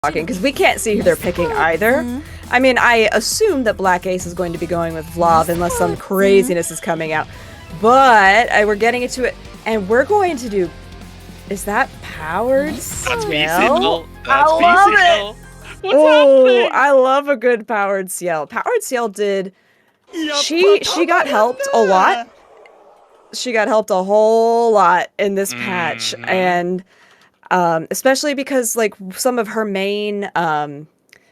talking, because we can't see who they're picking either. I mean, I assume that BlackAce is going to be going with VLOV unless some craziness is coming out. But we're getting into it, and we're going to do... Is that powered Ciel? That's P.Ciel. I love P.Ciel. it! What's Oh, happening? I love a good powered Ciel. Powered Ciel did... She got helped a lot. She got helped a whole lot in this patch, and especially because like some of her main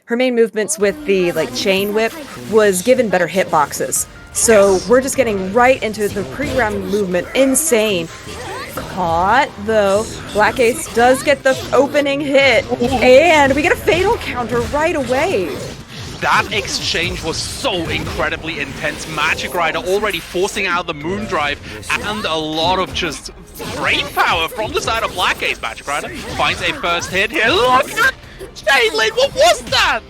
movements with the like chain whip was given better hitboxes. So we're just getting right into the pre-round movement. Insane. Caught though. BlackAce does get the opening hit, and we get a fatal counter right away. That exchange was so incredibly intense. Magicrider already forcing out the moon drive and a lot of just brain power from the side of BlackAce. Magicrider finds a first hit here. Look at Caitlyn, what was that?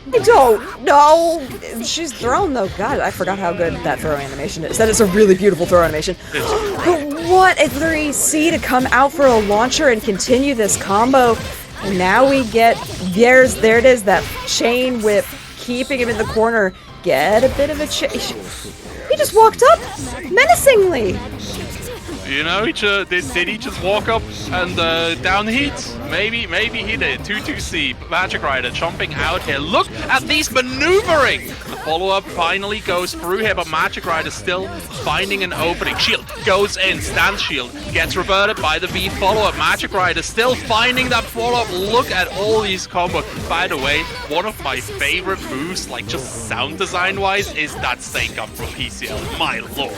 I don't know. She's thrown though. God, I forgot how good that throw animation is. That is a really beautiful throw animation. But what a 3C to come out for a launcher and continue this combo. And now we get, there it is, that chain whip. Keeping him in the corner, get a bit of a chase. He just walked up menacingly. You know, did he just walk up and down heat? Maybe he did. 2-2C, Magicrider jumping out here. Look at these maneuvering. The follow-up finally goes through here, but Magicrider still finding an opening. Shield goes in, stand shield, gets reverted by the V follow-up. Magicrider still finding that follow-up. Look at all these combos. By the way, one of my favorite moves, like just sound design-wise, is that stake up from P.Ciel. My lord.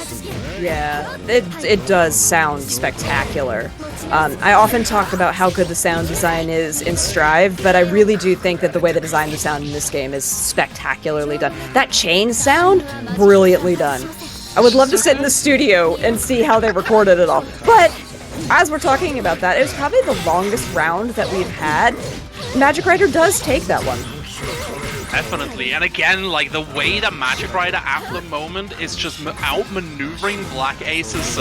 Yeah, it does sound spectacular. I often talk about how good the sound design is in Strive, but I really do think that the way they designed the sound in this game is spectacularly done. That chain sound, brilliantly done. I would love to sit in the studio and see how they recorded it all. But as we're talking about that, it was probably the longest round that we've had. Magicrider does take that one. Definitely, and again, like the way that Magicrider at the moment is just outmaneuvering BlackAce's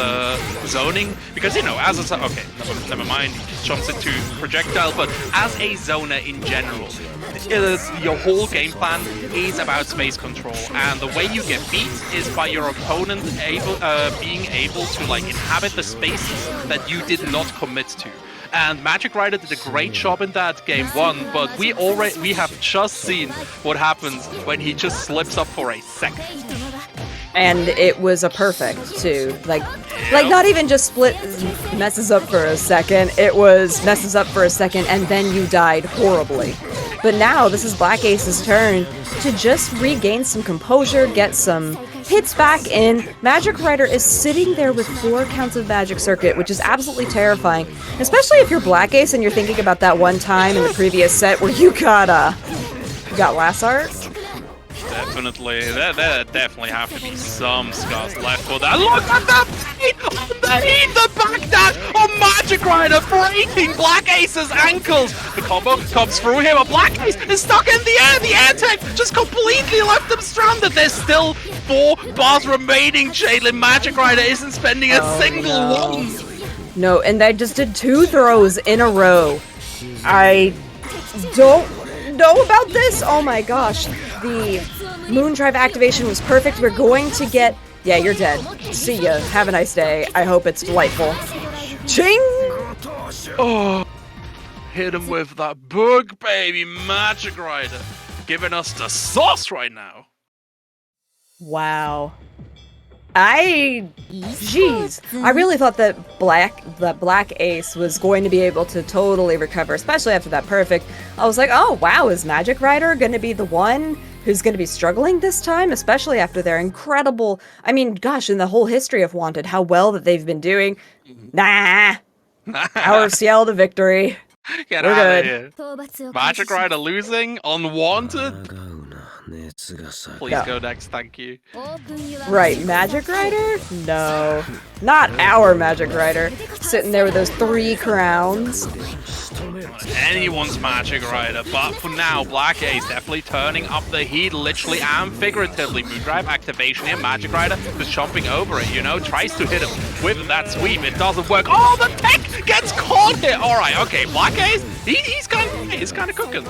zoning, because you know, as a okay, never mind, he jumps into projectile, but as a zoner in general, your whole game plan is about space control, and the way you get beat is by your opponent being able to like inhabit the spaces that you did not commit to. And Magicrider did a great job in that game one, but we have just seen what happens when he just slips up for a second. And it was a perfect too. Like not even just messes up for a second. It was messes up for a second and then you died horribly. But now this is BlackAce's turn to just regain some composure, get some hits back in. Magicrider is sitting there with 4 counts of Magic Circuit, which is absolutely terrifying. Especially if you're BlackAce and you're thinking about that one time in the previous set where you got last art. Definitely, there definitely have to be some scars left for that. Look at that pain on the heat, the backdash of Magicrider breaking BlackAce's ankles. The combo comes through here, but BlackAce is stuck in the air tech just completely left him stranded. There's still 4 bars remaining, Jalen. Magicrider isn't spending a single one. No, and they just did 2 throws in a row. I don't know about this. Oh my gosh. The moon drive activation was perfect. We're going to get... Yeah, you're dead. See ya. Have a nice day. I hope it's delightful. Ching! Oh, hit him with that book, baby. Magicrider giving us the sauce right now. Wow. Jeez. I really thought that BlackAce was going to be able to totally recover, especially after that perfect. I was like, oh wow, is Magicrider going to be the one who's going to be struggling this time, especially after their incredible, I mean, gosh, in the whole history of Wanted, how well that they've been doing. Nah. Our Ciel to victory. Get We're out good. of here. Magicrider losing, unwanted. Please go next, thank you. Right, Magicrider? No. Not our Magicrider. Sitting there with those 3 crowns. Anyone's Magicrider, but for now, BlackAce definitely turning up the heat, literally and figuratively. Moondrive activation here, Magicrider just jumping over it, you know, tries to hit him with that sweep. It doesn't work. Oh, the tech gets caught here. All right, okay, BlackAce, he's kind of He's kind of cooking.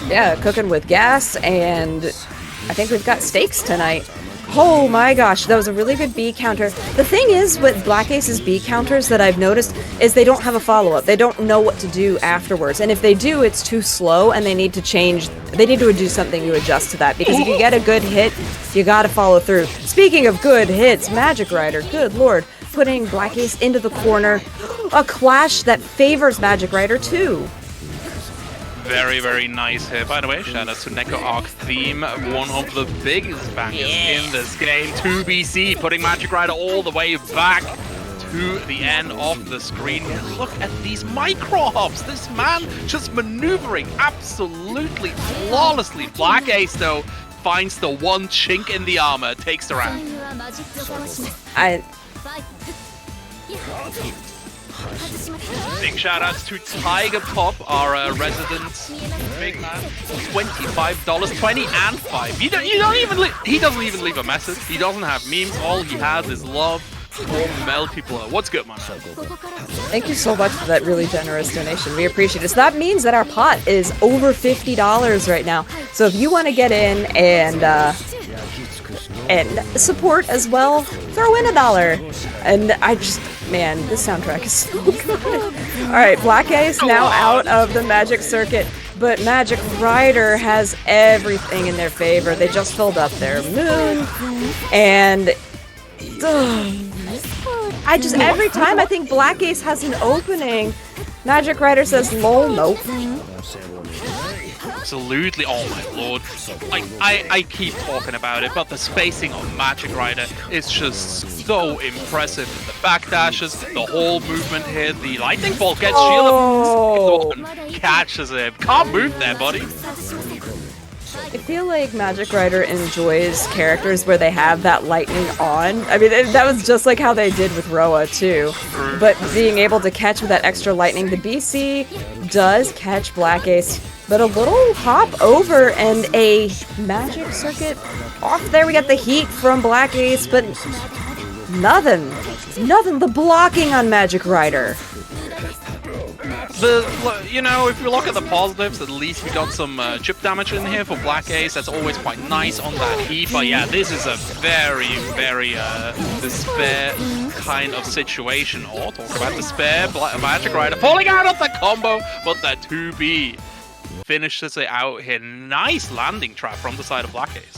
Yeah, cooking with gas, and I think we've got steaks tonight. Oh my gosh, that was a really good B counter. The thing is with BlackAce's B counters that I've noticed is they don't have a follow-up. They don't know what to do afterwards. And if they do, it's too slow and they need to change. They need to do something to adjust to that. Because if you get a good hit, you gotta follow through. Speaking of good hits, Magicrider, good lord, putting BlackAce into the corner. A clash that favors Magicrider too. Very, very nice here. By the way, shout out to Neko Arc Theme, one of the biggest bangers in this game. 2BC, putting Magicrider all the way back to the end of the screen. Look at these micro hops. This man just maneuvering absolutely flawlessly. BlackAce, though, finds the one chink in the armor, takes the round. Big shout outs to Tiger Pop, our resident big man. $25, 20 and 5. He doesn't even leave a message. He doesn't have memes. All he has is love for Meltipler. What's good, man? Thank you so much for that really generous donation. We appreciate it. So that means that our pot is over $50 right now. So if you want to get in and support as well, throw in $1. And I just, man, this soundtrack is so good. Alright, BlackAce now out of the Magic Circuit, but Magicrider has everything in their favor. They just filled up their moon, and every time I think BlackAce has an opening, Magicrider says, lol, nope. Absolutely, oh my lord. I keep talking about it, but the spacing on Magicrider is just so impressive. The backdashes, the whole movement here, the lightning bolt gets shielded, catches him. Can't move there, buddy. I feel like Magicrider enjoys characters where they have that lightning on. I mean, that was just like how they did with Roa, too. But being able to catch with that extra lightning, the BC does catch BlackAce, but a little hop over and a Magic Circuit off there. We got the heat from BlackAce, but nothing. The blocking on Magicrider. You know, if we look at the positives, at least we got some chip damage in here for BlackAce. That's always quite nice on that heat. But yeah, this is a very, very despair kind of situation. Oh, talk about despair. Magicrider falling out of the combo, but that 2B finishes it out here. Nice landing trap from the side of BlackAce.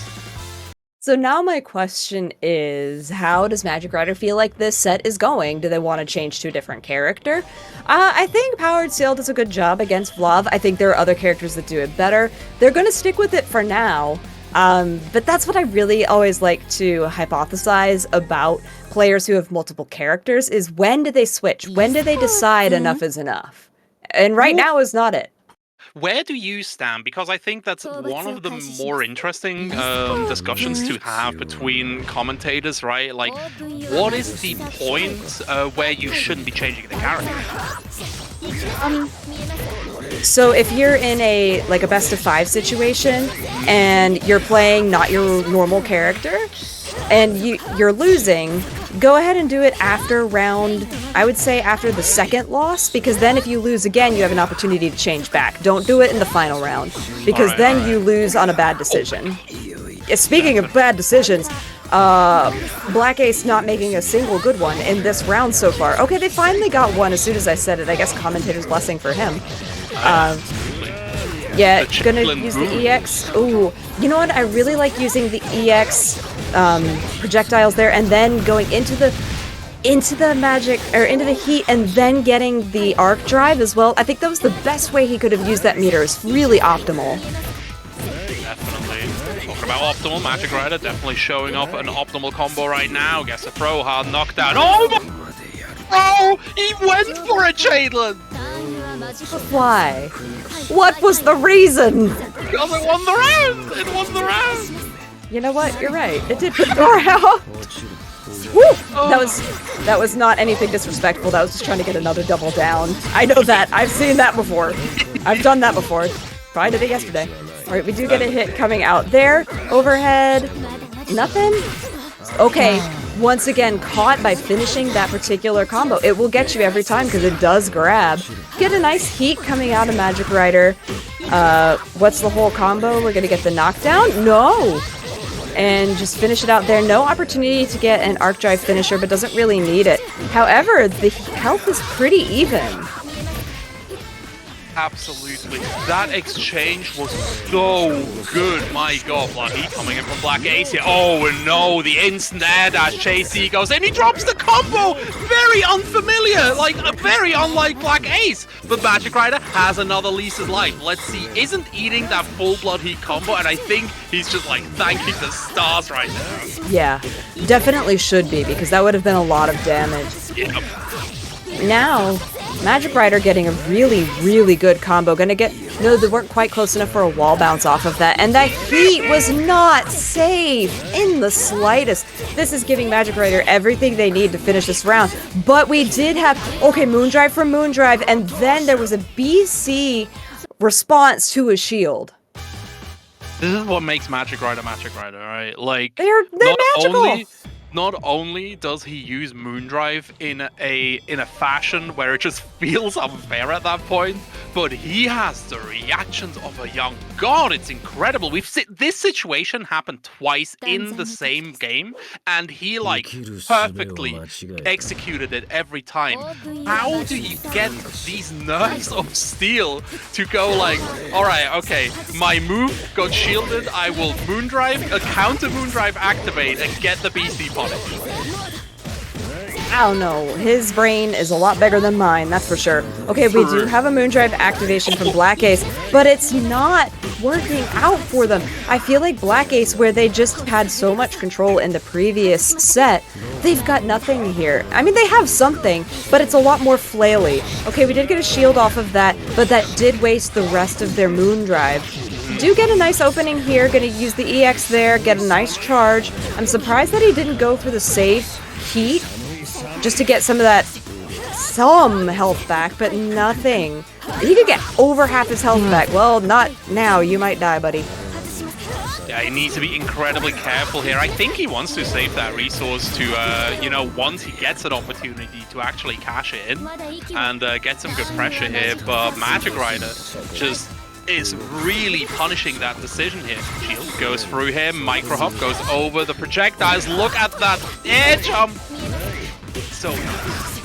So now my question is, how does Magicrider feel like this set is going? Do they want to change to a different character? I think P.Ciel does a good job against VLOV. I think there are other characters that do it better. They're going to stick with it for now. But that's what I really always like to hypothesize about players who have multiple characters, is when do they switch? When do they decide enough is enough? And right now is not it. Where do you stand? Because I think that's one of the more interesting discussions to have between commentators, right? Like, what is the point where you shouldn't be changing the character? So if you're in a best of 5 situation and you're playing not your normal character and you're losing, go ahead and do it after round, I would say after the second loss, because then if you lose again, you have an opportunity to change back. Don't do it in the final round, because then you lose on a bad decision. Speaking of bad decisions, BlackAce not making a single good one in this round so far. Okay, they finally got one as soon as I said it. I guess commentator's blessing for him. Yeah, gonna use the EX. Ooh, you know what? I really like using the EX projectiles there, and then going into the magic, or into the heat, and then getting the arc drive as well. I think that was the best way he could have used that meter. It's really optimal. Definitely. Talking about optimal, Magicrider definitely showing off an optimal combo right now. Gets a throw, hard knockdown. Oh my! Bro! He went for a Chainless! Why? What was the reason? Because it won the round! It won the round! You know what? You're right. It did put the door out. Woo! That was not anything disrespectful. That was just trying to get another double down. I know that. I've seen that before. I've done that before. Probably did it yesterday. Alright, we do get a hit coming out there. Overhead. Nothing? Okay. once again caught by finishing that particular combo. It will get you every time because it does grab. Get a nice heat coming out of Magicrider. What's the whole combo? We're gonna get the knockdown? No! And just finish it out there. No opportunity to get an arc drive finisher, but doesn't really need it. However, the health is pretty even. Absolutely. That exchange was so good. My god, Bloody coming in from BlackAce here. Oh no, the instant air dash JC goes in. He drops the combo! Very unfamiliar, like very unlike BlackAce. But Magicrider has another Lisa's life. Let's see, isn't eating that full blood heat combo, and I think he's just like thanking the stars right now. Yeah, definitely should be, because that would have been a lot of damage. Yep. Now, Magicrider getting a really, really good combo. Gonna get... No, they weren't quite close enough for a wall bounce off of that. And that heat was not safe in the slightest. This is giving Magicrider everything they need to finish this round. But we did have... Okay, Moondrive from Moondrive, and then there was a BC response to a shield. This is what makes Magicrider, right? Like, They're magical! Not only does he use Moondrive in a fashion where it just feels unfair at that point, but he has the reactions of a young god. It's incredible. We've seen this situation happen twice in the same game, and he like perfectly executed it every time. How do you get these nerves of steel to go like, all right, okay, my move got shielded, I will Moondrive, a counter Moondrive activate, and get the BC punish. I don't know. His brain is a lot bigger than mine, that's for sure. Okay, we do have a Moondrive activation from BlackAce, but it's not working out for them. I feel like BlackAce, where they just had so much control in the previous set, they've got nothing here. I mean, they have something, but it's a lot more flaily. Okay, we did get a shield off of that, but that did waste the rest of their Moondrive. Do get a nice opening here, gonna use the EX there, get a nice charge. I'm surprised that he didn't go for the safe heat, just to get some health back, but nothing. He could get over half his health back. Well, not now, you might die, buddy. Yeah, he needs to be incredibly careful here. I think he wants to save that resource to, you know, once he gets an opportunity to actually cash it in and get some good pressure here, but Magicrider just is really punishing that decision here. Shield goes through him, Micro Hop goes over the projectiles. Look at that air jump! So nice.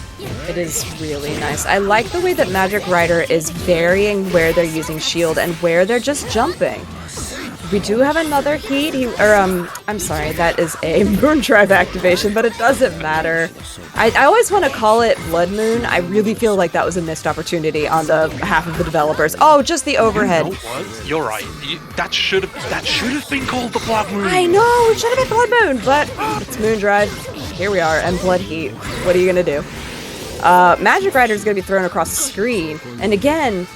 It is really nice. I like the way that Magicrider is varying where they're using shield and where they're just jumping. We do have another heat, I'm sorry, that is a Moondrive activation, but it doesn't matter. I always want to call it Blood Moon. I really feel like that was a missed opportunity on the behalf of the developers. Oh, just the overhead. You know what? You're right. That should have been called the Blood Moon. I know, it should have been Blood Moon, but it's Moondrive. Here we are, and Blood Heat. What are you gonna do? Magicrider is gonna be thrown across the screen, and again,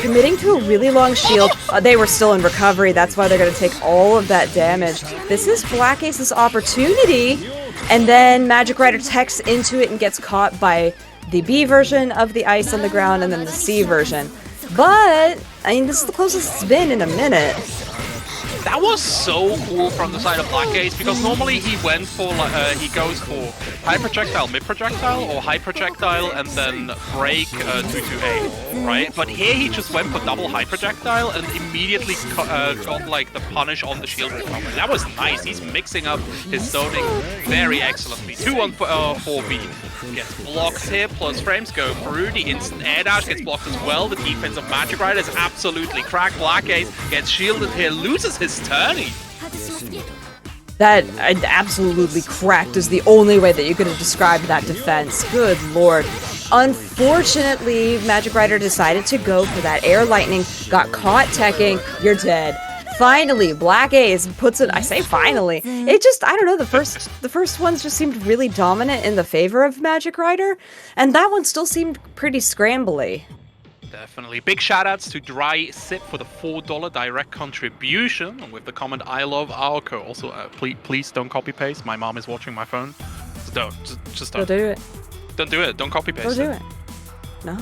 committing to a really long shield. They were still in recovery, that's why they're going to take all of that damage. This is BlackAce's opportunity, and then Magicrider techs into it and gets caught by the B version of the ice on the ground and then the C version. But, I mean, this is the closest it's been in a minute. That was so cool from the side of BlackAce, because normally he went for he goes for high projectile, mid projectile, or high projectile and then break 2-2-A, right? But here he just went for double high projectile and immediately got like the punish on the shield recovery. That was nice. He's mixing up his zoning very excellently. 2-1-4B gets blocked here, plus frames go through. The instant air dash gets blocked as well. The defense of Magicrider is absolutely cracked. BlackAce gets shielded here, loses his tourney. That absolutely cracked is the only way that you could have described that defense. Good lord. Unfortunately, Magicrider decided to go for that air lightning, got caught teching, you're dead. Finally, BlackAce puts it, I say finally, it just, I don't know, the first ones just seemed really dominant in the favor of Magicrider, and that one still seemed pretty scrambly. Definitely. Big shoutouts to Dry Sip for the $4 direct contribution with the comment "I love Alco." Also, please don't copy paste. My mom is watching my phone. So just don't. Don't do it. Don't do it. Don't copy paste. Don't do it. No.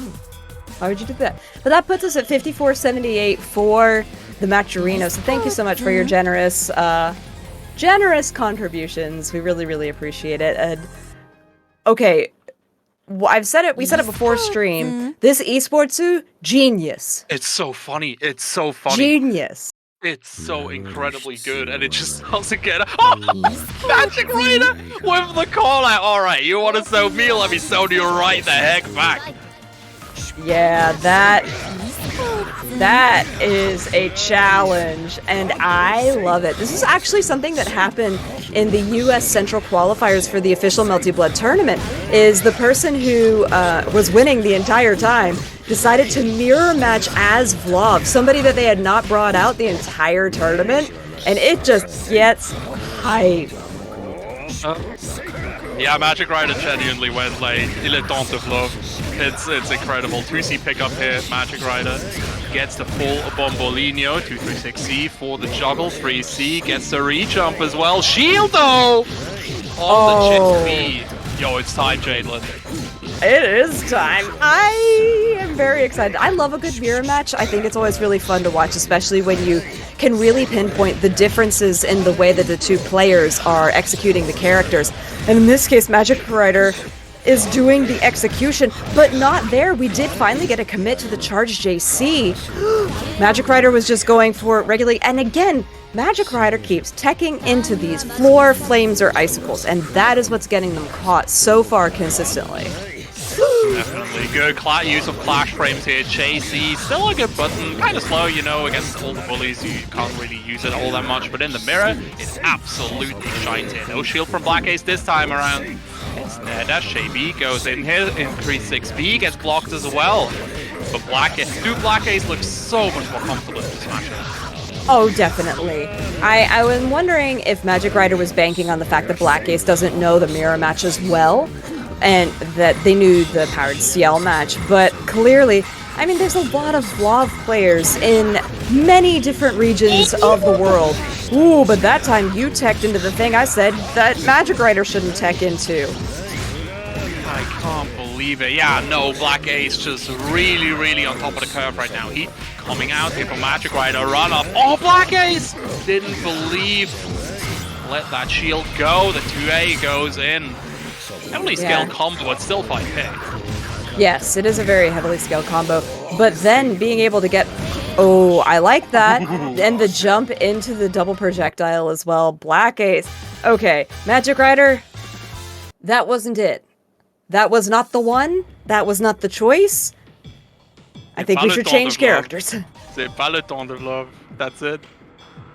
Why would you do that? But that puts us at 54.78 for the Macherino. So thank you so much for your generous generous contributions. We really, really appreciate it. And okay, I've said it. We said it before stream. This esportsu, genius. It's so funny. It's so funny. Genius. It's so incredibly good, and it just doesn't get. Oh, Magicrider with the call out. All right, you want to sew me? Let me sew you right the heck back. Yeah, that is a challenge, and I love it. This is actually something that happened in the US Central qualifiers for the official Melty Blood tournament, is the person who was winning the entire time decided to mirror match as VLOV, somebody that they had not brought out the entire tournament, and it just gets hype. Yeah, Magicrider genuinely went like, il est temps de VLOV. It's incredible. 2C pickup here, Magicrider gets the full Bombolino, 236C for the juggle, 3C gets the re-jump as well. Shield though! On the jet B. Yo, it's time, Jadelin. It is time. I am very excited. I love a good mirror match. I think it's always really fun to watch, especially when you can really pinpoint the differences in the way that the two players are executing the characters. And in this case, Magicrider is doing the execution, but not there. We did finally get a commit to the charge JC. Magicrider was just going for it regularly, and again, Magicrider keeps teching into these floor flames or icicles, and that is what's getting them caught so far consistently. Definitely good use of clash frames here. JC, still a good button, kind of slow, you know, against all the bullies. You can't really use it all that much, but in the mirror, it absolutely shines here. No shield from BlackAce this time around. Instead, as JB goes in here, increase 6B, gets blocked as well. But BlackAce looks so much more comfortable in this matchup. Oh, definitely. I was wondering if Magicrider was banking on the fact that BlackAce doesn't know the mirror match as well, and that they knew the P.Ciel match, but clearly, I mean, there's a lot of VLOV players in many different regions of the world. Ooh, but that time you teched into the thing I said that Magicrider shouldn't tech into. I can't believe it. Yeah, no, BlackAce just really, really on top of the curve right now. He coming out here from Magicrider, run up. Oh, BlackAce didn't believe. Let that shield go. The 2A goes in. Heavily scaled combo, but still 5K. Yes, it is a very heavily scaled combo, but then being able to get... Oh, I like that. And the jump into the double projectile as well. BlackAce. Okay, Magicrider, that wasn't it. That was not the one. That was not the choice. I think we should change characters. C'est pas le temps de VLOV. That's it.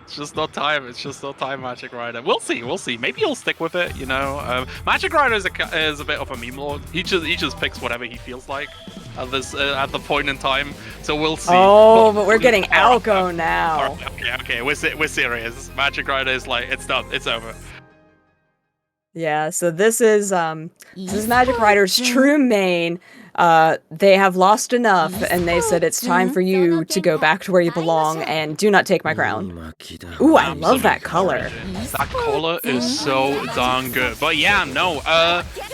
It's just not time. It's just not time, Magicrider. We'll see. We'll see. Maybe he'll stick with it. You know, Magicrider is a bit of a meme lord. He just picks whatever he feels like at the point in time. So we'll see. Oh, but we're getting Alco now. Okay. We're serious. Magicrider is like, it's done. It's over. Yeah. So this is Magicrider's true main. They have lost enough, and they said it's time for you to go back to where you belong and do not take my crown. Ooh, I love that color. That color is so darn good. But yeah, no,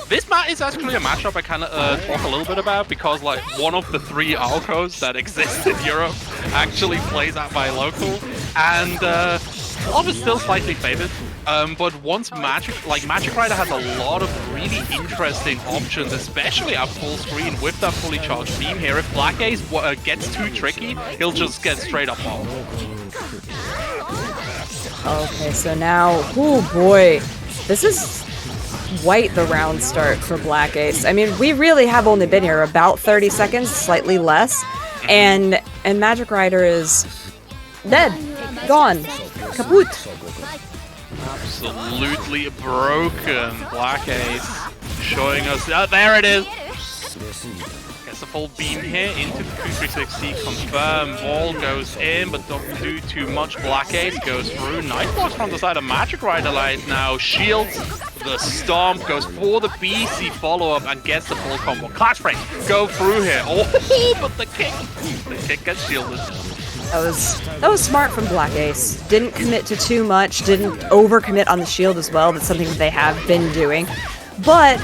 this match is actually a matchup I kind of talk a little bit about, because like one of the 3 Alcos that exist in Europe actually plays at my local, and VLOV is still slightly favored. But once Magicrider has a lot of really interesting options, especially at full screen with that fully charged beam here. If BlackAce gets too tricky, he'll just get straight up off. Okay, so now, oh boy, this is quite the round start for BlackAce. I mean, we really have only been here about 30 seconds, slightly less, and Magicrider is dead, gone, kaput. Absolutely broken. BlackAce showing us. There it is. Gets a full beam here into the 260. Confirm. Wall goes in, but doesn't do too much. BlackAce goes through. Nice blocks from the side of Magicrider right now. Shields the stomp, goes for the BC follow-up and gets the full combo. Clash frame go through here. Oh, but the kick gets shielded. That was smart from BlackAce. Didn't commit to too much, didn't overcommit on the shield as well. That's something that they have been doing. But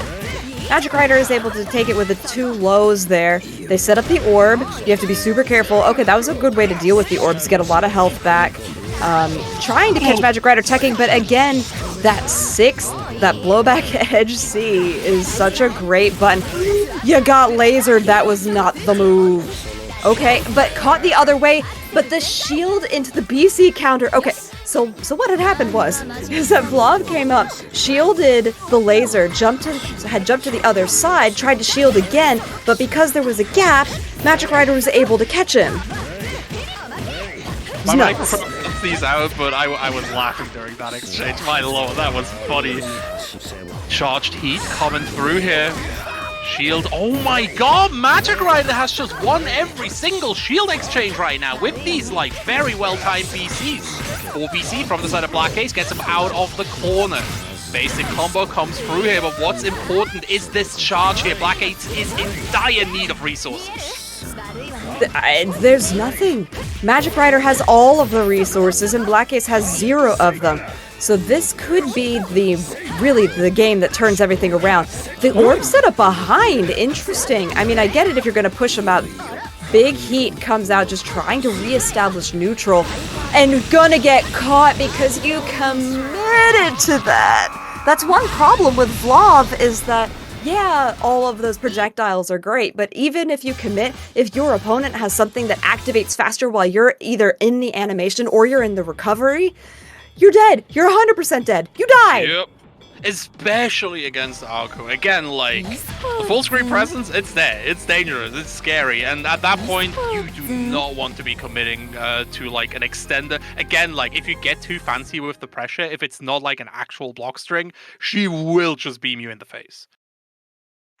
Magicrider is able to take it with the 2 lows there. They set up the orb. You have to be super careful. Okay, that was a good way to deal with the orbs, get a lot of health back. trying to catch Magicrider teching, but again, that 6th, that blowback edge C is such a great button. You got lasered, that was not the move. Okay, but caught the other way, but the shield into the BC counter. Okay, so what had happened is that VLOV came up, shielded the laser, had jumped to the other side, tried to shield again, but because there was a gap, Magicrider was able to catch him. My microphone cuts these out, but I was laughing during that exchange. My lord, that was funny. Charged heat coming through here. Shield. Oh my god, Magicrider has just won every single shield exchange right now with these like very well-timed BCs. 4 BC from the side of BlackAce gets him out of the corner. Basic combo comes through here, but what's important is this charge here. BlackAce is in dire need of resources. There's nothing. Magicrider has all of the resources and BlackAce has 0 of them. So this could be really the game that turns everything around. The orb setup behind, interesting. I mean, I get it if you're going to push them out. Big Heat comes out just trying to reestablish neutral and gonna get caught because you committed to that. That's one problem with VLOV is that, yeah, all of those projectiles are great, but even if you commit, if your opponent has something that activates faster while you're either in the animation or you're in the recovery, you're dead. You're 100% dead. You die. Yep. Especially against Arco. Again, like, the full screen presence, it's there. It's dangerous. It's scary. And at that point, you do not want to be committing to, like, an extender. Again, like, if you get too fancy with the pressure, if it's not, like, an actual block string, she will just beam you in the face.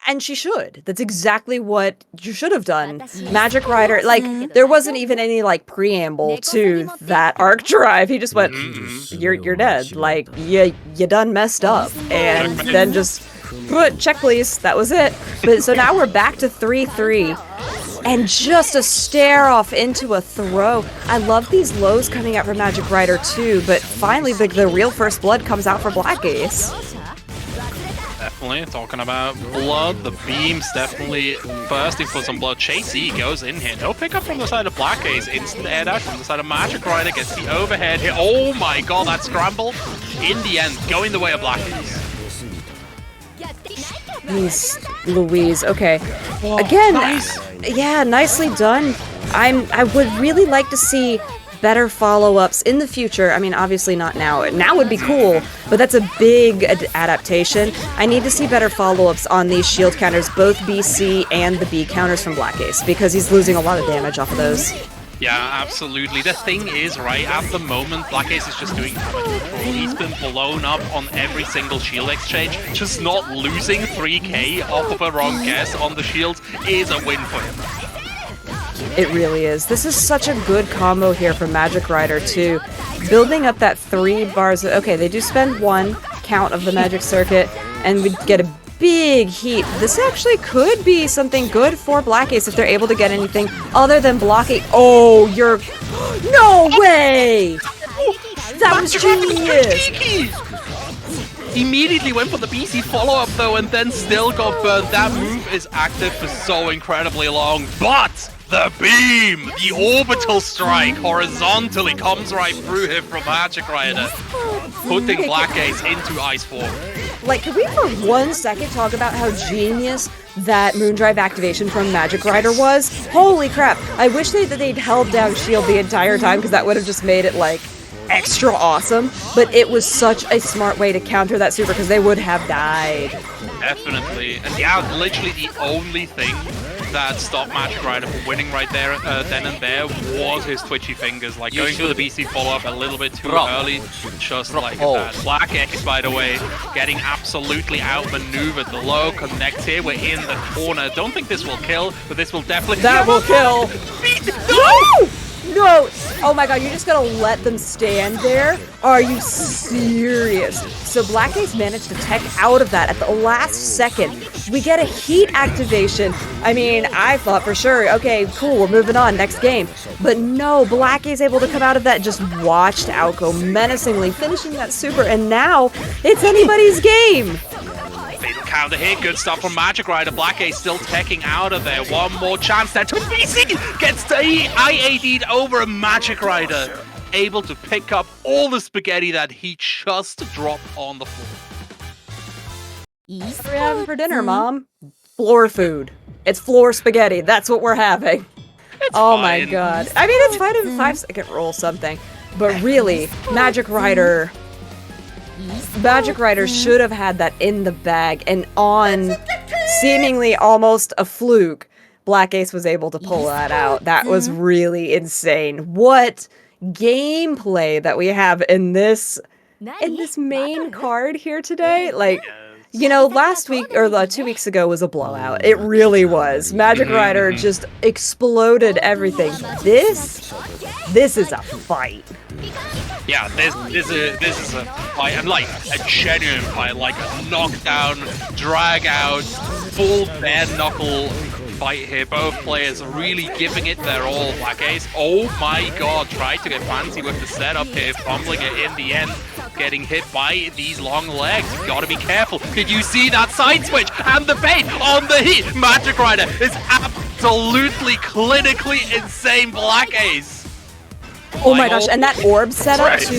And she should. That's exactly what you should have done. Magicrider, like, there wasn't even any, like, preamble to that arc drive. He just went, you're dead. Like, you done messed up. And then just, check please. That was it. But so now we're back to 3-3. And just a stare off into a throw. I love these lows coming out for Magicrider too, but finally the real first blood comes out for BlackAce. Definitely, talking about blood, the beams definitely bursting for some blood. Chase E goes in here. No pickup from the side of BlackAce. Instant air dash from the side of Magicrider. Gets the overhead here. Oh my god, that scramble. In the end, going the way of BlackAce. Louise, okay. Again, nice. Yeah, nicely done. I would really like to see better follow-ups in the future. I mean, obviously not now. Now would be cool, but that's a big adaptation. I need to see better follow-ups on these shield counters, both BC and the B counters from BlackAce, because he's losing a lot of damage off of those. Yeah, absolutely. The thing is, right, at the moment, BlackAce is just doing damage control. He's been blown up on every single shield exchange. Just not losing 3k off of a wrong guess on the shields is a win for him. It really is. This is such a good combo here from Magicrider too. Building up that 3 bars. Okay, they do spend 1 count of the magic circuit, and we get a big heat. This actually could be something good for BlackAce if they're able to get anything other than blocking. Oh, you're... No way! That was genius! Immediately went for the BC follow-up though, and then still got burned. That move is active for so incredibly long, but the beam, the orbital strike, horizontally comes right through him from Magicrider, putting BlackAce into ice form. Like, could we for 1 second talk about how genius that Moondrive activation from Magicrider was? Holy crap! I wish they'd held down shield the entire time, because that would have just made it, like, extra awesome. But it was such a smart way to counter that super, because they would have died. Definitely. And yeah, literally the only thing that stopped Magicrider from winning right there, then and there, was his twitchy fingers. Like, going to the BC follow-up a little bit too early, just like that. BlackAce, by the way, getting absolutely outmaneuvered. The low connects here. We're in the corner. Don't think this will kill, but this will definitely... That will kill! No! No! Oh my god, you're just gonna let them stand there? Are you serious? So BlackAce managed to tech out of that at the last second. We get a heat activation. I mean, I thought for sure, okay, cool, we're moving on, next game. But no, BlackAce able to come out of that, just watched Outgo menacingly finishing that super, and now it's anybody's game! Fatal counter here, good stuff from Magicrider. BlackAce still teching out of there. One more chance there to BC! Gets the IAD'd over a Magicrider. able to pick up all the spaghetti that he just dropped on the floor. What are we having for dinner, Mom? Floor food. It's floor spaghetti. That's what we're having. It's oh fine. my god. I mean, it's fine if 5-second roll something. But really, Magicrider should have had that in the bag, and on seemingly almost a fluke, BlackAce was able to pull that out. That was really insane. What gameplay that we have in this main card here today. Like, you know, last week or 2 weeks ago was a blowout. It really was. Magicrider just exploded everything. This is a fight. Yeah, this is a fight, and like a genuine fight, like a knockdown, drag out, full bare knuckle fight here. Both players really giving it their all. BlackAce, oh my god, tried to get fancy with the setup here, fumbling it in the end, getting hit by these long legs. You've got to be careful. Did you see that side switch and the bait on the heat? Magicrider is absolutely clinically insane. BlackAce. Oh my gosh, and that orb setup too.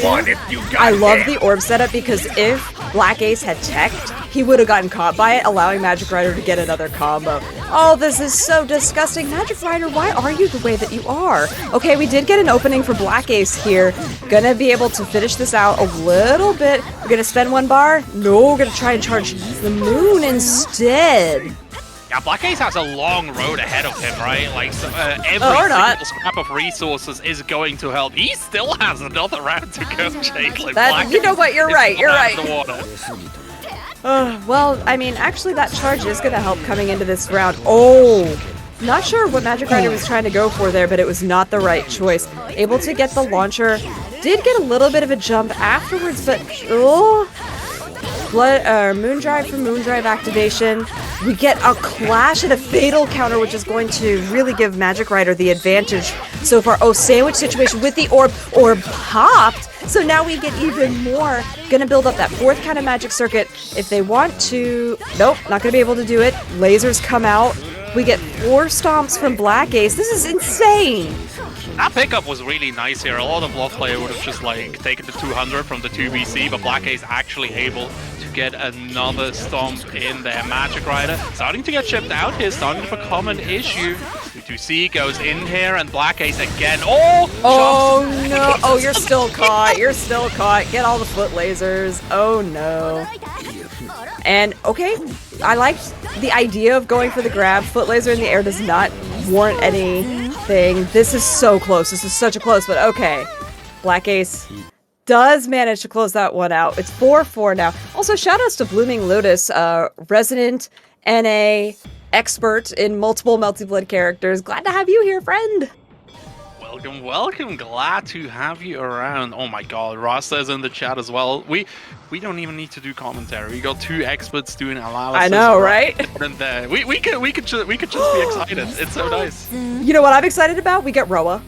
I love the orb setup because if BlackAce had teched, he would have gotten caught by it, allowing Magicrider to get another combo. Oh, this is so disgusting. Magicrider, why are you the way that you are? Okay, we did get an opening for BlackAce here. Gonna be able to finish this out a little bit. We're gonna spend 1 bar. No, we're gonna try and charge the moon instead. Yeah, BlackAce has a long road ahead of him, right? Like, so, every single scrap of resources is going to help. He still has another round to go, Jake. Like, you know what? You're right. You're right. The well, I mean, actually, that charge is going to help coming into this round. Oh, not sure what Magicrider was trying to go for there, but it was not the right choice. Able to get the launcher. Did get a little bit of a jump afterwards, but Moondrive for Moondrive activation. We get a clash and a fatal counter, which is going to really give Magicrider the advantage so far. Oh, sandwich situation with the orb. Orb popped. So now we get even more. Gonna build up that 4th kind of magic circuit if they want to. Nope, not gonna be able to do it. Lasers come out. We get 4 stomps from BlackAce. This is insane. That pickup was really nice here. A lot of VLOV player would have just like taken the 200 from the 2BC, but BlackAce actually able to get another stomp in there. Magicrider starting to get shipped out here, starting to become an issue. 2C goes in here, and BlackAce again. Oh no! Oh, you're still caught. You're still caught. Get all the foot lasers. Oh no. And okay, I liked the idea of going for the grab. Foot laser in the air does not warrant anything. This is so close. This is such a close, but okay. BlackAce does manage to close that one out. It's 4-4 now. Also, shoutouts to Blooming Lotus, resident NA expert in multiple Melty-Blood characters. Glad to have you here, friend. Welcome, welcome. Glad to have you around. Oh my god, Rasta's in the chat as well. We don't even need to do commentary. We got 2 experts doing analysis. I know, right? And we could just be excited. It's so nice. You know what I'm excited about? We get Roa.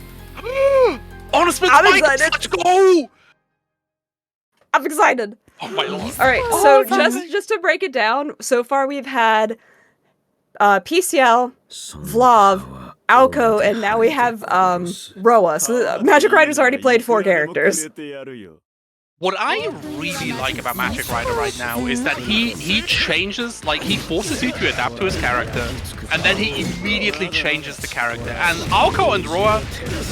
On a split I'm spike. excited. Let's go. I'm excited. Oh my lord. All right, so just to break it down, so far we've had P.Ciel, VLOV, Alco, and now we have Roa. So Magicrider's already played 4 characters. What I really like about Magicrider right now is that he changes, like he forces you to adapt to his character, and then he immediately changes the character. And Alco and Roa,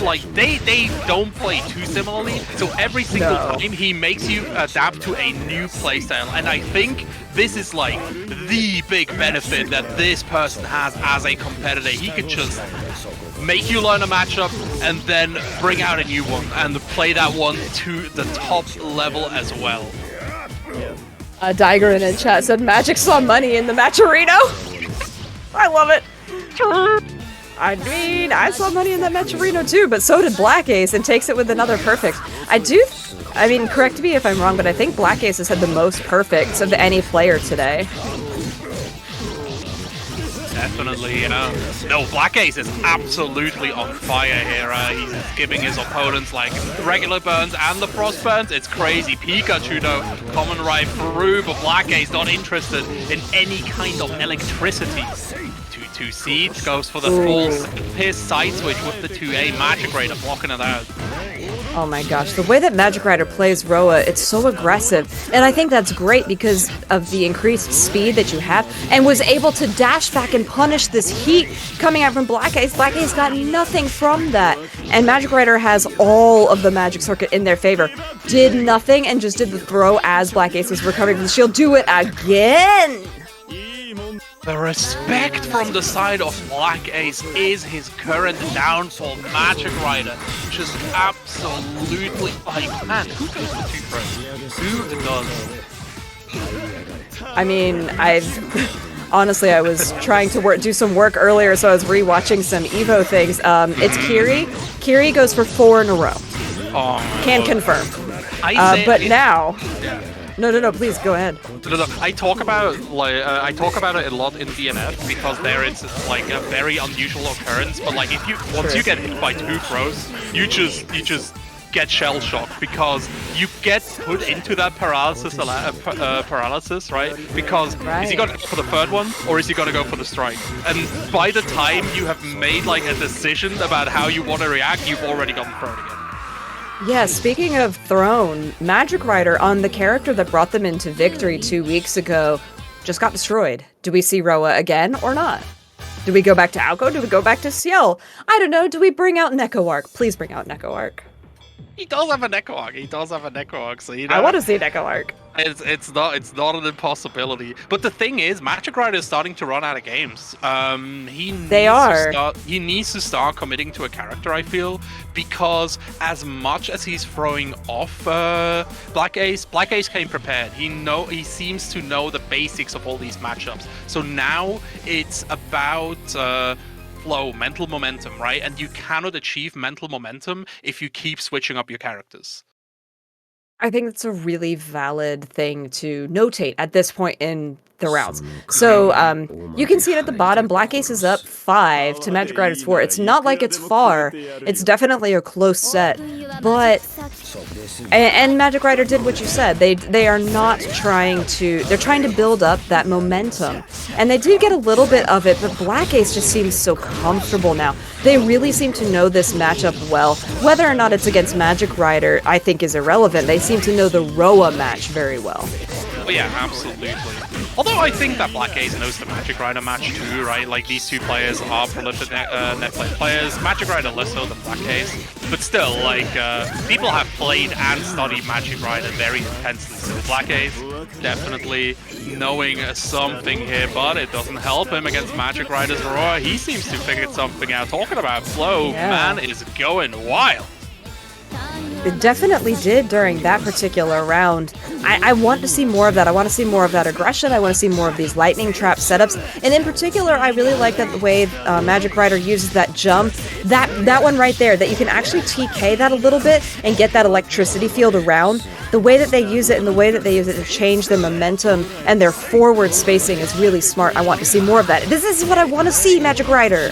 like they don't play too similarly, so every single time he makes you adapt to a new playstyle. And I think this is like the big benefit that this person has as a competitor. He could just make you learn a matchup and then bring out a new one and play that one to the top level as well. Diger in chat said Magic saw money in the Matcherino. I love it. I mean, I saw money in that Matcherino too, but so did BlackAce, and takes it with another perfect. I mean, correct me if I'm wrong, but I think BlackAce has had the most perfects of any player today. Definitely, you know. No, BlackAce is absolutely on fire here. He's giving his opponents like regular burns and the frost burns. It's crazy. Pikachu though, coming right through, but BlackAce not interested in any kind of electricity. 2C goes for the full pierce side switch with the 2A. Magicrider blocking it out. Oh my gosh, the way that Magicrider plays Roa, it's so aggressive. And I think that's great because of the increased speed that you have, and was able to dash back and punish this heat coming out from BlackAce. BlackAce got nothing from that. And Magicrider has all of the magic circuit in their favor. Did nothing and just did the throw as BlackAce was recovering from the shield. Do it again! The respect from the side of BlackAce is his current downfall. Magicrider just absolutely, like, man, who goes for 2 throws? Who does? I mean, honestly, I was trying to do some work earlier, so I was rewatching some Evo things. It's Kiri. Kiri goes for 4 in a row. Oh, Can confirm. But now... Yeah. No, please, go ahead. No, I talk about it a lot in DNF because there it's like a very unusual occurrence. But like once you get hit by 2 throws, you just get shell shocked because you get put into that paralysis, right? Because is he gonna go for the 3rd one or is he gonna go for the strike? And by the time you have made like a decision about how you want to react, you've already gotten thrown again. Yeah, speaking of thrown, Magicrider on the character that brought them into victory 2 weeks ago just got destroyed. Do we see Roa again or not? Do we go back to Alco? Do we go back to P.Ciel? I don't know. Do we bring out Neko Arc? Please bring out Neko Arc. He does have a Neko Arc. He does have a Neko Arc. So you know, I want to see Neko Arc. It's not an impossibility. But the thing is, Magicrider is starting to run out of games. He needs to start committing to a character, I feel, because as much as he's throwing off BlackAce came prepared. He seems to know the basics of all these matchups. So now it's about flow, mental momentum, right? And you cannot achieve mental momentum if you keep switching up your characters. I think that's a really valid thing to notate at this point in the rounds. So you can see it at the bottom. BlackAce is up 5 to Magicrider's 4. It's not like it's far. It's definitely a close set. But and Magicrider did what you said. They are not trying to. They're trying to build up that momentum, and they do get a little bit of it. But BlackAce just seems so comfortable now. They really seem to know this matchup well. Whether or not it's against Magicrider, I think is irrelevant. They seem to know the Roa match very well. Oh yeah, absolutely. Although I think that BlackAce knows the Magicrider match too, right? Like, these two players are prolific net play players. Magicrider less so than BlackAce, but still, like, people have played and studied Magicrider very intensely. So BlackAce definitely knowing something here, but it doesn't help him against Magicrider's Roar. He seems to figure something out. Talking about flow, man is going wild. It definitely did during that particular round. I want to see more of that. I want to see more of that aggression. I want to see more of these lightning trap setups. And in particular, I really like that the way Magicrider uses that jump. That one right there, that you can actually TK that a little bit and get that electricity field around. The way that they use it and the way that they use it to change their momentum and their forward spacing is really smart. I want to see more of that. This is what I want to see, Magicrider.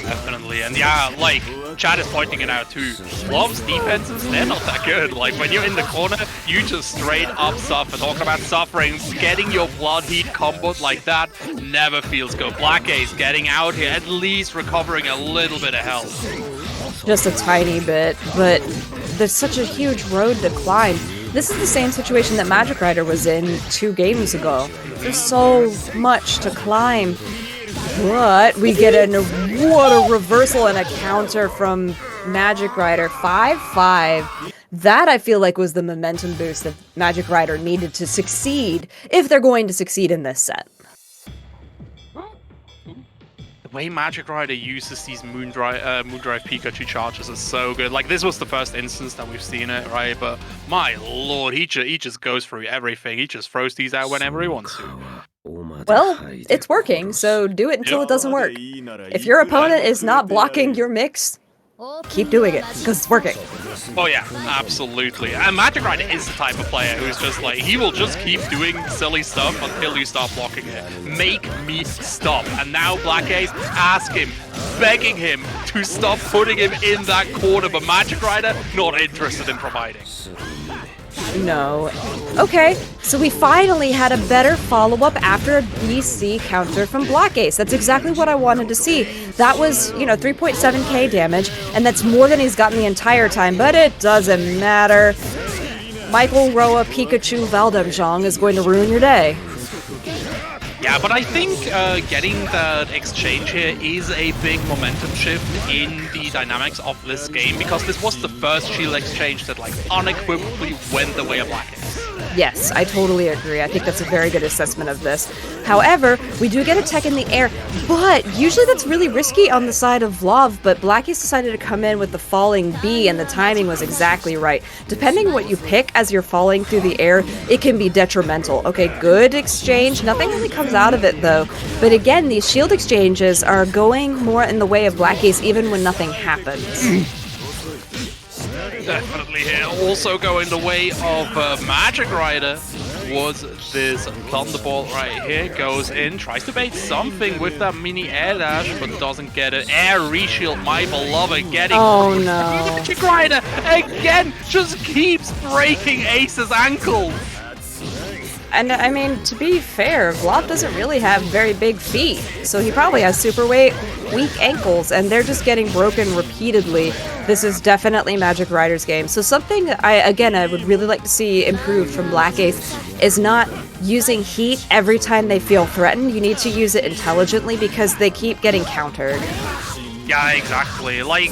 Definitely, and yeah, like, Chad is pointing it out too. VLOV's defenses, they're not that good. Like, when you're in the corner, you just straight up suffer. Talking about suffering, getting your blood heat comboed like that never feels good. BlackAce getting out here, at least recovering a little bit of health. Just a tiny bit, but there's such a huge road to climb. This is the same situation that Magicrider was in 2 games ago. There's so much to climb. But we get what a reversal and a counter from Magicrider. 5-5. That, I feel like, was the momentum boost that Magicrider needed to succeed, if they're going to succeed in this set. The way Magicrider uses these Moondrive Pikachu charges is so good. Like, this was the first instance that we've seen it, right? But my lord, he just goes through everything. He just throws these out whenever he wants to. Well, it's working, so do it until it doesn't work. If your opponent is not blocking your mix, keep doing it, because it's working. Oh yeah, absolutely. And Magicrider is the type of player who's just like, he will just keep doing silly stuff until you start blocking it. Make me stop. And now BlackAce, ask him, begging him to stop putting him in that corner, but Magicrider not interested in providing. No. Okay, so we finally had a better follow-up after a BC counter from BlackAce. That's exactly what I wanted to see. That was, 3.7k damage, and that's more than he's gotten the entire time, but it doesn't matter. Michael Roa Pikachu Valdemjong is going to ruin your day. Yeah, but I think getting that exchange here is a big momentum shift in the dynamics of this game, because this was the first shield exchange that unequivocally went the way of BlackAce. Yes, I totally agree. I think that's a very good assessment of this. However, we do get a tech in the air, but usually that's really risky on the side of VLOV, but BlackAce decided to come in with the falling B, and the timing was exactly right. Depending what you pick as you're falling through the air, it can be detrimental. Okay, good exchange. Nothing really comes out of it, though. But again, these shield exchanges are going more in the way of BlackAce even when nothing happens. Definitely here. Also going the way of Magicrider was this Thunderbolt right here. Goes in, tries to bait something with that mini air dash, but doesn't get it. Air reshield, my beloved, getting... Oh no. Magicrider again just keeps breaking Ace's ankles. And I mean, to be fair, VLOV doesn't really have very big feet, so he probably has super weak ankles, and they're just getting broken repeatedly. This is definitely Magicrider's game. So something I would really like to see improved from BlackAce is not using heat every time they feel threatened. You need to use it intelligently because they keep getting countered. Yeah, exactly. I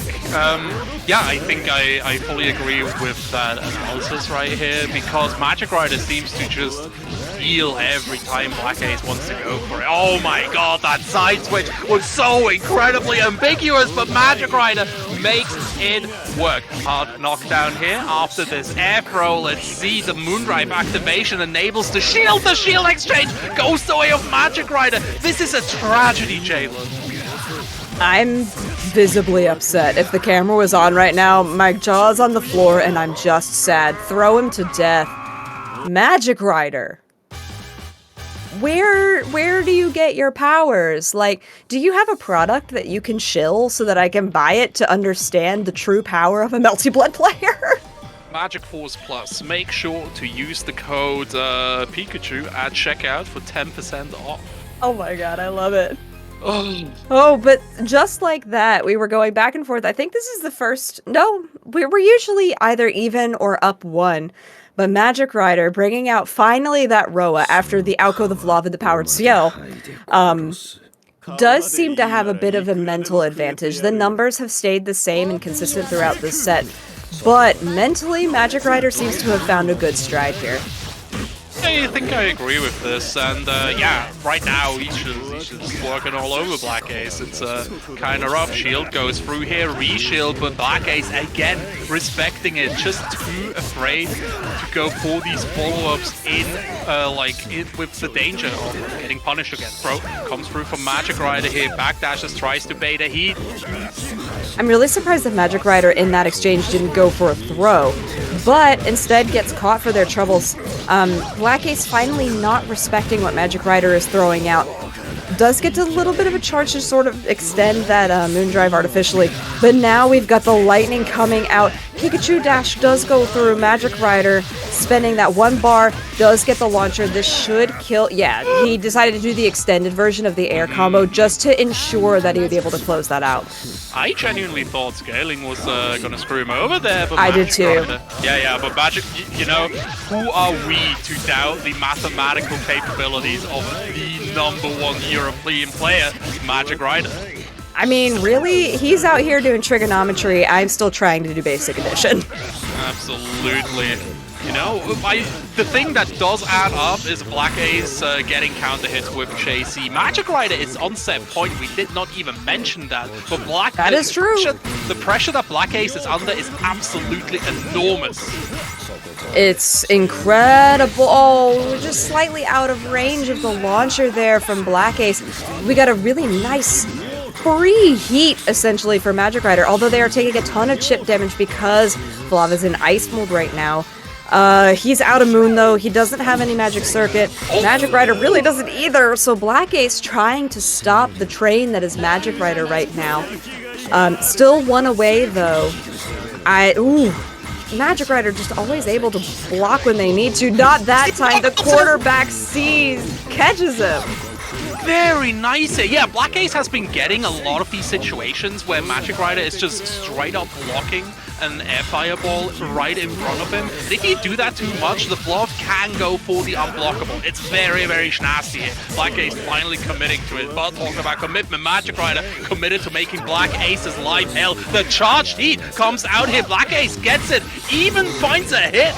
think I fully agree with that analysis right here, because Magicrider seems to just heal every time BlackAce wants to go for it. Oh my god, that side switch was so incredibly ambiguous, but Magicrider makes it work. Hard knockdown here after this air throw. Let's see, the Moondrive activation enables the shield. The shield exchange goes the way of Magicrider. This is a tragedy, Jalen. I'm visibly upset. If the camera was on right now, my jaw's on the floor and I'm just sad. Throw him to death. Magicrider. Where do you get your powers? Like, do you have a product that you can shill so that I can buy it to understand the true power of a Melty Blood player? Magic Force Plus. Make sure to use the code Pikachu at checkout for 10% off. Oh my god, I love it. Oh, but just like that, we were going back and forth. I think this is the first... No, we're usually either even or up one. But Magicrider bringing out finally that Roa after the Alco, the VLOV, and the powered P.Ciel does seem to have a bit of a mental advantage. The numbers have stayed the same and consistent throughout this set. But mentally, Magicrider seems to have found a good stride here. I think I agree with this, and yeah, right now he's just working all over BlackAce. It's kind of rough. Shield goes through here, reshield, but BlackAce again respecting it, just too afraid to go for these follow-ups with the danger of getting punished again. Throw comes through from Magicrider here, backdashes, tries to bait a heat. I'm really surprised that Magicrider in that exchange didn't go for a throw, but instead gets caught for their troubles. BlackAce finally not respecting what Magicrider is throwing out. Does get a little bit of a charge to sort of extend that Moondrive artificially, but now we've got the lightning coming out. Pikachu Dash does go through. Magicrider spending that one bar, does get the launcher. This should kill... Yeah, he decided to do the extended version of the air combo just to ensure that he would be able to close that out. I genuinely thought scaling was gonna screw him over there, but I did too. Yeah, but Magic, who are we to doubt the mathematical capabilities of the #1 European player, Magicrider? I mean, really? He's out here doing trigonometry. I'm still trying to do basic addition. Absolutely. The thing that does add up is BlackAce getting counter hits with JC. Magicrider is on set point. We did not even mention that. But that is true. The pressure that BlackAce is under is absolutely enormous. It's incredible. Oh, we're just slightly out of range of the launcher there from BlackAce. We got a really nice free heat, essentially, for Magicrider, although they are taking a ton of chip damage because VLOV is in ice mode right now. He's out of Moon, though. He doesn't have any Magic Circuit. Magicrider really doesn't either, so BlackAce trying to stop the train that is Magicrider right now. Still one away, though. Magicrider just always able to block when they need to. Not that time. The quarterback catches him. Very nice. Yeah, BlackAce has been getting a lot of these situations where Magicrider is just straight up blocking an air fireball right in front of him. And if you do that too much, the VLOV can go for the unblockable. It's very, very snazzy here. BlackAce finally committing to it. But talking about commitment, Magicrider committed to making BlackAce's life hell. The charged heat comes out here. BlackAce gets it, even finds a hit.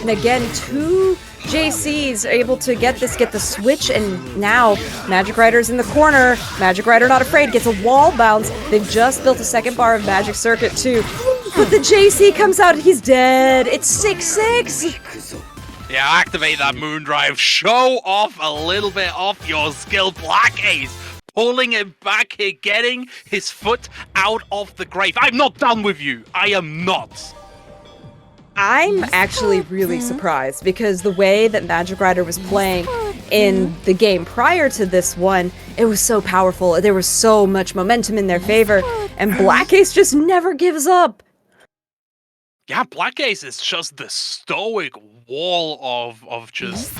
And again, two JCs are able to get the switch, and now Magicrider's in the corner. Magicrider not afraid, gets a wall bounce. They've just built a second bar of Magic Circuit too. But the JC comes out and he's dead. It's 6-6. Yeah, activate that Moondrive. Show off a little bit of your skill. BlackAce pulling it back here, getting his foot out of the grave. I'm not done with you. I am not. I'm actually really surprised because the way that Magicrider was playing in the game prior to this one, it was so powerful. There was so much momentum in their favor, and BlackAce just never gives up. Yeah, BlackAce is just the stoic wall of just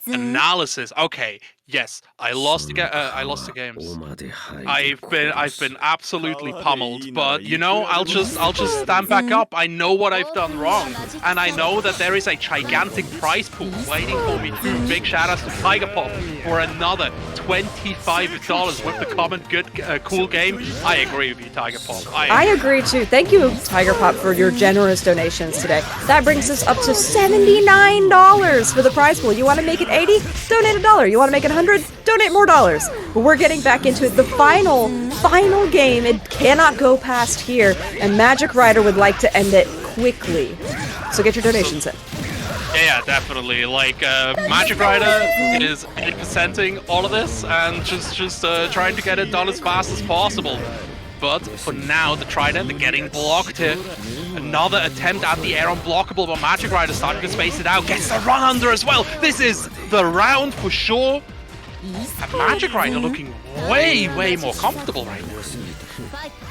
analysis. Okay, yes, I lost the games. I've been absolutely pummeled, but you know, I'll just stand back up. I know what I've done wrong, and I know that there is a gigantic prize pool waiting for me too. Big shout outs to TigerPop for another $25 with the comment good cool game. I agree with you, TigerPop. I agree too. Thank you, TigerPop, for your generous donations today. That brings us up to $79 for the prize pool. You want to make it 80? Donate $1. You want to make it 100? Donate more dollars. But we're getting back into it. The final game. It cannot go past here, and Magicrider would like to end it quickly. So get your donations in. Yeah, definitely. Like, Magicrider is 80%ing all of this and just trying to get it done as fast as possible. But for now, the Trident, they're getting blocked here. Another attempt at the air unblockable, but Magicrider starting to space it out. Gets the run under as well. This is the round for sure. And Magicrider looking way more comfortable right now.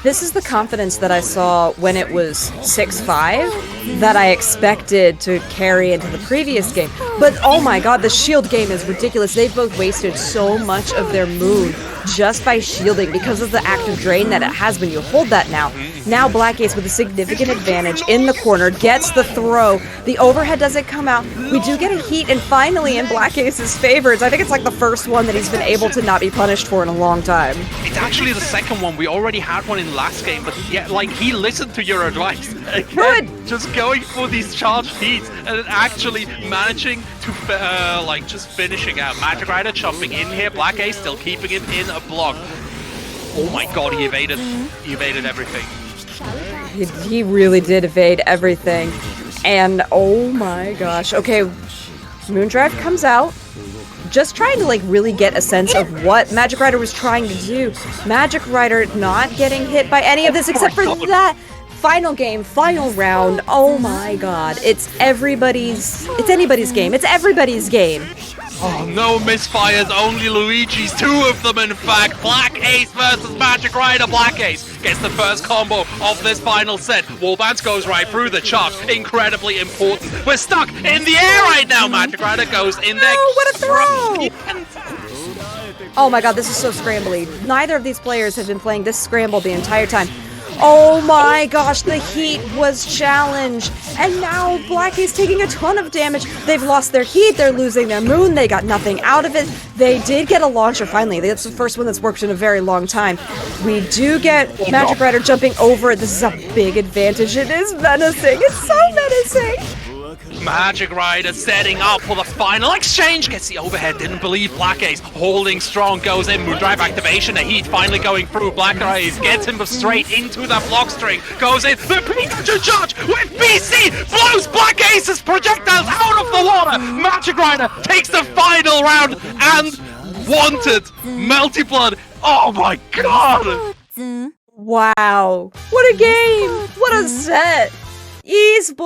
This is the confidence that I saw when it was 6-5 that I expected to carry into the previous game. But oh my god, the shield game is ridiculous. They've both wasted so much of their moon just by shielding because of the active drain that it has when you hold that now. Now BlackAce with a significant advantage in the corner gets the throw. The overhead doesn't come out. We do get a heat, and finally in BlackAce's favor. I think it's like the first one that he's been able to not be punished for in a long time. It's actually the second one. We already had one in the last game, but yeah, like, he listened to your advice. Good. Just going for these charged heats and then actually managing to just finishing out. Magicrider jumping in here. BlackAce still keeping him in a block. Oh my god, he evaded everything. He really did evade everything. And oh my gosh. Okay, Moondrive comes out. Just trying to, like, really get a sense of what Magicrider was trying to do. Magicrider not getting hit by any of this except for that final game, final round. Oh my god. It's anybody's game. It's everybody's game. Oh, no misfires, only Luigi's. Two of them, in fact. BlackAce versus Magicrider. BlackAce gets the first combo of this final set. Wallbounce goes right through the charge. Incredibly important. We're stuck in the air right now. Magicrider goes in there. Oh, what a throw! Oh my god, this is so scrambly. Neither of these players have been playing this scramble the entire time. Oh my gosh, the heat was challenged. And now BlackAce taking a ton of damage. They've lost their heat, they're losing their moon, they got nothing out of it. They did get a launcher finally. That's the first one that's worked in a very long time. We do get Magicrider jumping over it. This is a big advantage. It is menacing. It's so menacing. Magicrider setting up for the final exchange. Gets the overhead. Didn't believe BlackAce. Holding strong. Goes in. Moondrive activation. The heat finally going through. BlackAce gets him straight into that block string. Goes in. The Pikachu charge with BC. Blows BlackAce's projectiles out of the water. Magicrider takes the final round and wanted Melty Blood. Oh my god. Wow. What a game. What a set. Esports.